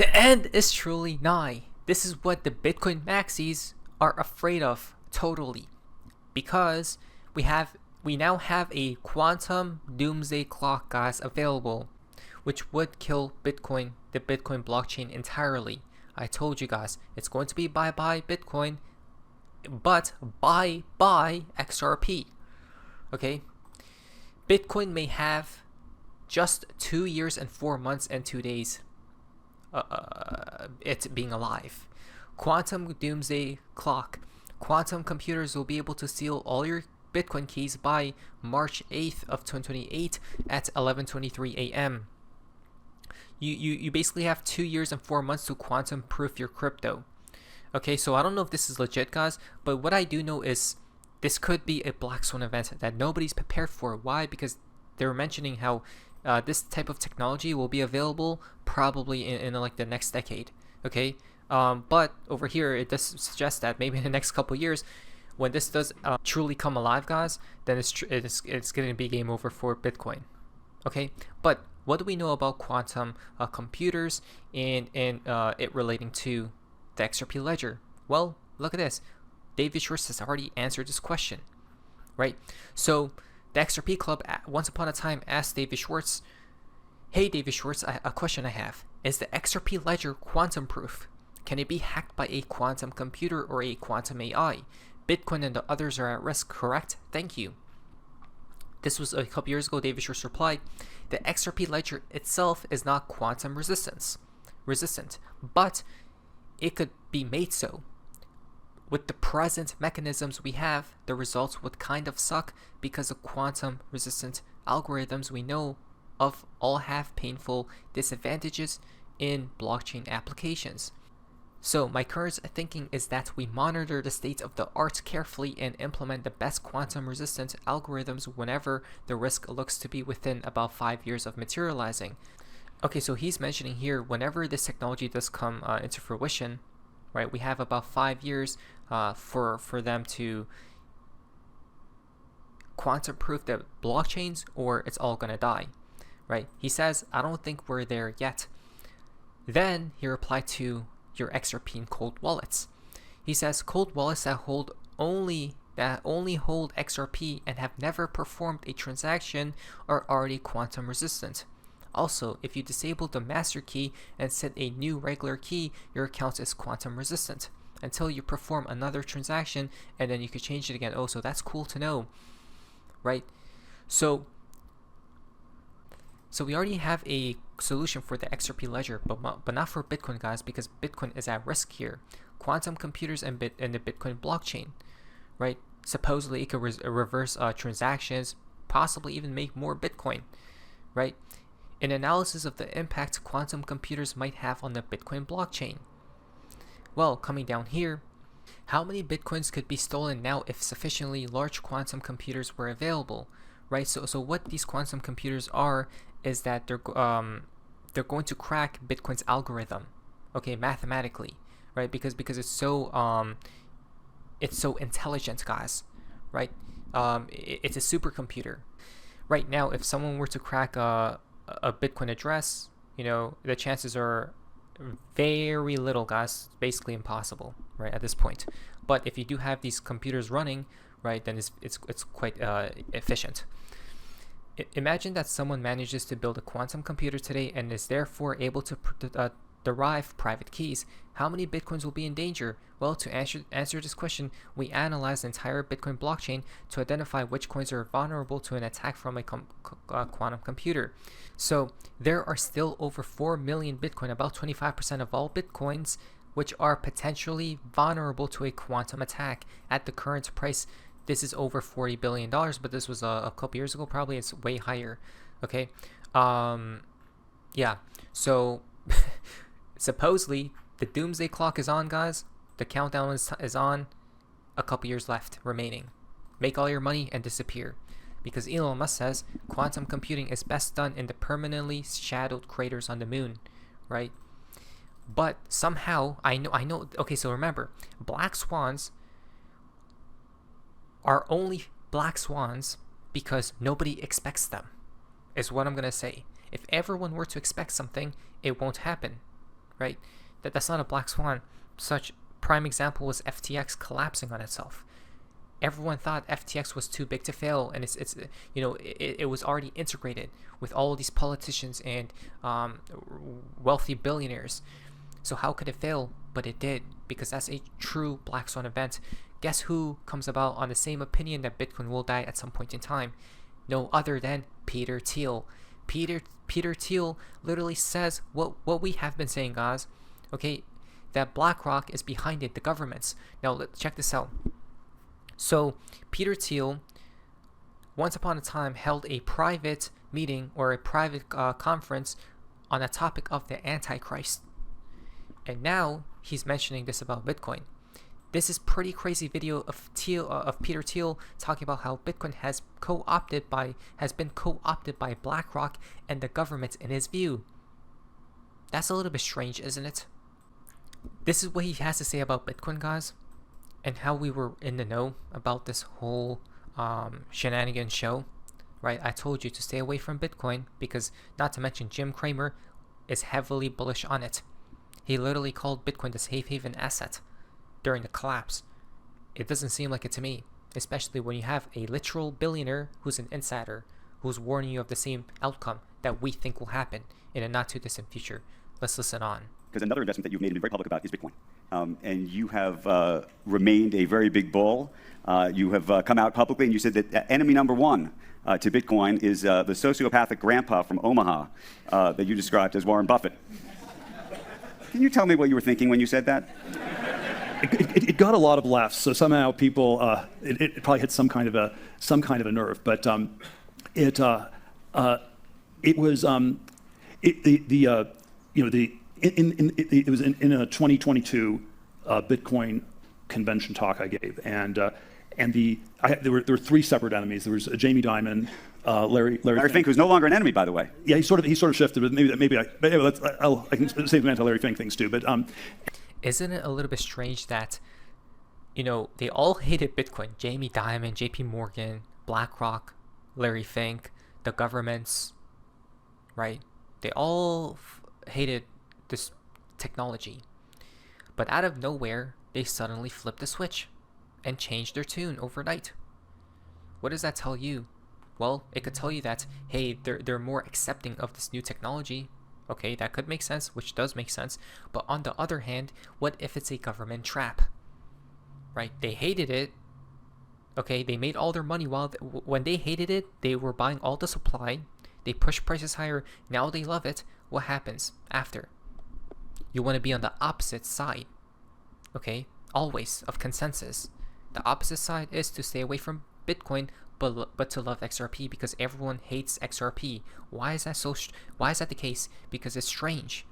The end is truly nigh. This is what the Bitcoin maxis are afraid of totally, because we now have a quantum doomsday clock, guys, available, which would kill Bitcoin, the Bitcoin blockchain, entirely. I told you guys, it's going to be bye bye Bitcoin, but bye bye XRP. Okay, Bitcoin may have just 2 years and 4 months and 2 days it being alive. Quantum doomsday clock. Quantum computers will be able to steal all your Bitcoin keys by March 8th of 2028 at 11:23 a.m. You basically have 2 years and 4 months to quantum proof your crypto. Okay, so I don't know if this is legit, guys, but what I do know is this could be a black swan event that nobody's prepared for. Why? Because they were mentioning how this type of technology will be available probably in like the next decade. Okay, but over here it does suggest that maybe in the next couple years, when this does truly come alive, guys, then it's going to be game over for Bitcoin. Okay, but what do we know about quantum computers and it relating to the XRP ledger? Well, look at this. David Schwartz has already answered this question, right? So the XRP Club once upon a time asked David Schwartz, "Hey David Schwartz, a question I have. Is the XRP ledger quantum proof? Can it be hacked by a quantum computer or a quantum AI? Bitcoin and the others are at risk, correct? Thank you." This was a couple years ago. David Schwartz replied, "The XRP ledger itself is not quantum resistant, but it could be made so. With the present mechanisms we have, the results would kind of suck because the quantum resistant algorithms we know of all have painful disadvantages in blockchain applications. So my current thinking is that we monitor the state of the art carefully and implement the best quantum resistant algorithms whenever the risk looks to be within about 5 years of materializing." Okay, so he's mentioning here whenever this technology does come into fruition, right? We have about 5 years for them to quantum proof the blockchains, or it's all gonna die, right? He says, "I don't think we're there yet." Then he replied to your XRP and cold wallets. He says, "Cold wallets that only hold XRP and have never performed a transaction are already quantum resistant. Also, if you disable the master key and set a new regular key, your account is quantum resistant until you perform another transaction, and then you could change it again." Oh, so that's cool to know, right? So we already have a solution for the XRP ledger, but not for Bitcoin, guys, because Bitcoin is at risk here. Quantum computers and the Bitcoin blockchain, right? Supposedly it could reverse transactions, possibly even make more Bitcoin, right? An analysis of the impact quantum computers might have on the Bitcoin blockchain. Well, coming down here, how many Bitcoins could be stolen now if sufficiently large quantum computers were available, right? So what these quantum computers are is that they're going to crack Bitcoin's algorithm, okay, mathematically, right? Because it's so intelligent, guys, right? It's a supercomputer. Right now, if someone were to crack a Bitcoin address, the chances are very little, guys. Basically impossible, right, at this point. But if you do have these computers running, right, then it's quite efficient. Imagine that someone manages to build a quantum computer today and is therefore able to derive private keys. How many Bitcoins will be in danger? Well, to answer this question, we analyzed the entire Bitcoin blockchain to identify which coins are vulnerable to an attack from a quantum computer. So there are still over 4 million Bitcoin, about 25% of all Bitcoins, which are potentially vulnerable to a quantum attack. At the current price, this is over $40 billion, but this was a couple years ago. Probably it's way higher. Okay. Yeah. So supposedly the doomsday clock is on, guys. The countdown is on. A couple years left remaining. Make all your money and disappear. Because Elon Musk says quantum computing is best done in the permanently shadowed craters on the moon, right? But somehow, I know, okay, so remember, black swans are only black swans because nobody expects them, is what I'm going to say. If everyone were to expect something, it won't happen, right? That's not a black swan. Such prime example was FTX collapsing on itself. Everyone thought FTX was too big to fail, and it was already integrated with all of these politicians and wealthy billionaires. So how could it fail? But it did, because that's a true black swan event. Guess who comes about on the same opinion that Bitcoin will die at some point in time? No other than Peter Thiel. Peter Thiel literally says what we have been saying, guys. Okay, that BlackRock is behind it, the governments. Now let's check this out. So Peter Thiel, once upon a time, held a private meeting or a private conference on a topic of the Antichrist, and now he's mentioning this about Bitcoin. This is pretty crazy video of Peter Thiel talking about how Bitcoin has been co-opted by BlackRock and the government in his view. That's a little bit strange, isn't it? This is what he has to say about Bitcoin, guys, and how we were in the know about this whole shenanigan show, right? I told you to stay away from Bitcoin because, not to mention, Jim Cramer is heavily bullish on it. He literally called Bitcoin the safe haven asset during the collapse. It doesn't seem like it to me, especially when you have a literal billionaire who's an insider who's warning you of the same outcome that we think will happen in a not too distant future. Let's listen on. Because another investment that you've made and been very public about is Bitcoin. And you have remained a very big bull. You have come out publicly and you said that enemy number one to Bitcoin is the sociopathic grandpa from Omaha that you described as Warren Buffett. Can you tell me what you were thinking when you said that? It got a lot of laughs, so somehow people it probably hit some kind of a nerve. But it was it was in a 2022 Bitcoin convention talk I gave, and there were three separate enemies. There was Jamie Dimon, Larry Fink, who's no longer an enemy, by the way. Yeah, he sort of shifted, but I can save the anti-Larry Fink things too. But isn't it a little bit strange that, they all hated Bitcoin? Jamie Dimon, JP Morgan, BlackRock, Larry Fink, the governments, right? They all hated this technology. But out of nowhere, they suddenly flipped the switch and changed their tune overnight. What does that tell you? Well, it could tell you that, hey, they're more accepting of this new technology. Okay, that could make sense, which does make sense. But on the other hand, what if it's a government trap? Right? They hated it. Okay, they made all their money when they hated it, they were buying all the supply. They pushed prices higher. Now they love it. What happens after? You want to be on the opposite side. Okay? Always of consensus. The opposite side is to stay away from Bitcoin, but to love XRP because everyone hates XRP. Why is that the case? Because it's strange.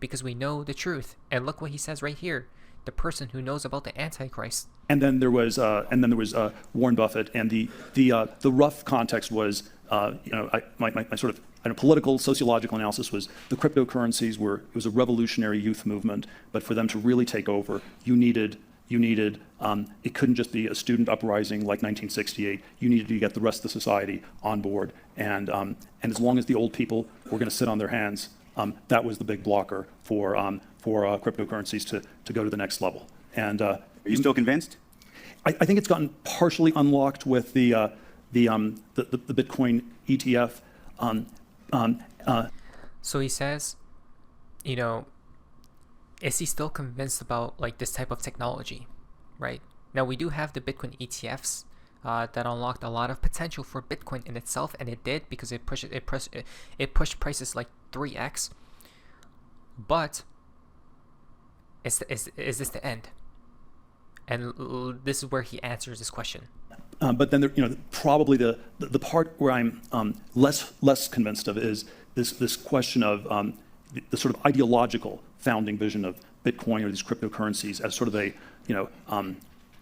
Because we know the truth. And look what he says right here. The person who knows about the Antichrist. And then there was Warren Buffett, and the rough context was my sort of political sociological analysis was the cryptocurrencies it was a revolutionary youth movement, but for them to really take over, you needed it couldn't just be a student uprising like 1968. You needed to get the rest of the society on board, and as long as the old people were going to sit on their hands, that was the big blocker for cryptocurrencies to go to the next level. And are you still convinced? I think it's gotten partially unlocked with the Bitcoin ETF. So he says, is he still convinced about this type of technology, right? Now we do have the Bitcoin ETFs that unlocked a lot of potential for Bitcoin in itself, and it did because it pushed prices like 3x. But is this the end? And this is where he answers this question. But then probably the part where I'm less convinced of is this question of the sort of ideological founding vision of Bitcoin or these cryptocurrencies as sort of a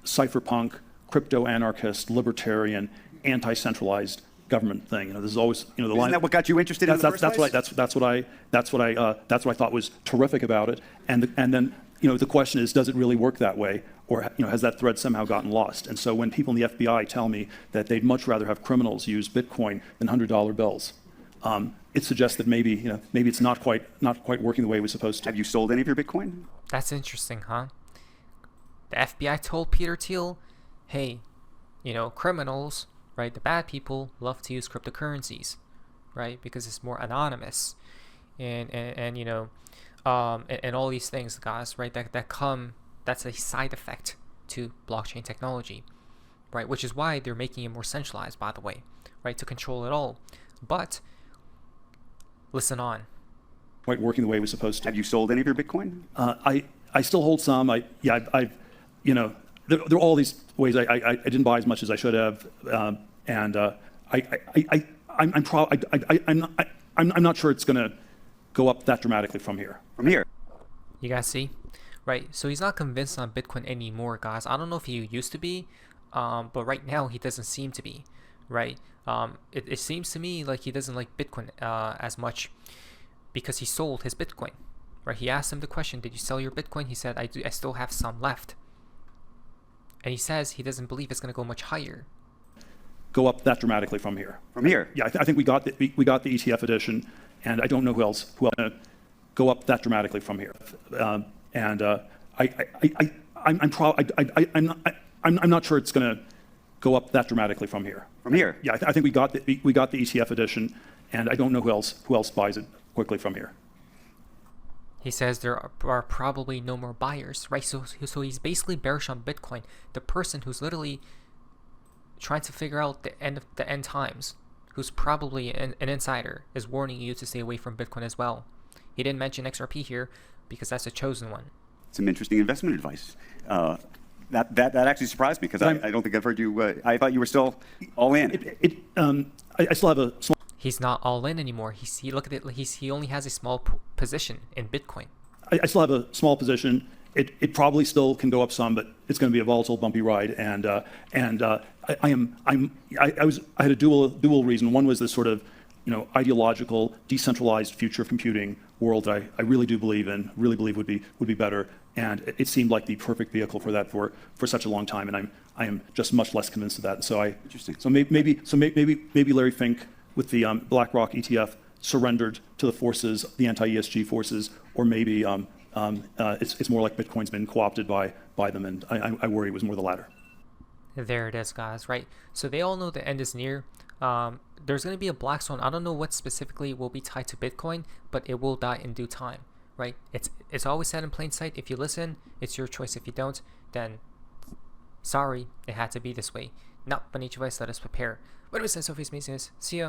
cypherpunk, crypto-anarchist, libertarian, anti-centralized government thing. This is always the line. Isn't that what got you interested in the first place? That's what I thought was terrific about it. And then the question is, does it really work that way, or has that thread somehow gotten lost? And so when people in the FBI tell me that they'd much rather have criminals use Bitcoin than $100 bills, it suggests that maybe maybe it's not quite working the way it was supposed to. Have you sold any of your Bitcoin? That's interesting, huh? The FBI told Peter Thiel, hey, criminals, right, the bad people love to use cryptocurrencies, right, because it's more anonymous, and all these things, guys, right, that's a side effect to blockchain technology, right, which is why they're making it more centralized, by the way, right, to control it all. But listen on. Quite working the way it was supposed to. Have you sold any of your Bitcoin? I still hold some. I've there are all these ways I didn't buy as much as I should have, and I'm not sure it's going to go up that dramatically from here. From here. You guys see, right? So he's not convinced on Bitcoin anymore, guys. I don't know if he used to be, but right now he doesn't seem to be, right? It seems to me like he doesn't like Bitcoin as much because he sold his Bitcoin, right? He asked him the question, "Did you sell your Bitcoin?" He said, "I do. I still have some left." And he says he doesn't believe it's going to go much higher. Go up that dramatically from here. From here. Yeah, I think we got the ETF edition, and I don't know who else go up that dramatically from here. I'm not sure it's going to go up that dramatically from here. From here. Yeah, I think we got the ETF edition, and I don't know who else buys it quickly from here. He says there are probably no more buyers, right? So he's basically bearish on Bitcoin. The person who's literally trying to figure out the end times, who's probably an insider, is warning you to stay away from Bitcoin as well. He didn't mention XRP here because that's a chosen one. Some interesting investment advice. That actually surprised me because I don't think I've heard you. I thought you were still all in. I still have a small. He's not all in anymore. Look at it. He only has a small position in Bitcoin. I still have a small position. It probably still can go up some, but it's going to be a volatile, bumpy ride. And I had a dual reason. One was this sort of ideological, decentralized future of computing world that I really do believe in. Really believe would be better. And it seemed like the perfect vehicle for that for such a long time. And I am just much less convinced of that. And so Interesting. So maybe Larry Fink with the BlackRock ETF surrendered to the forces, the anti-ESG forces, or maybe it's more like Bitcoin's been co-opted by them, and I worry it was more the latter. There it is, guys, right? So they all know the end is near. There's going to be a black swan. I don't know what specifically will be tied to Bitcoin, but it will die in due time, right? It's always said in plain sight. If you listen, it's your choice. If you don't, then sorry, it had to be this way. Not but each of us, let us prepare. What was that, Sophie's Business? See ya.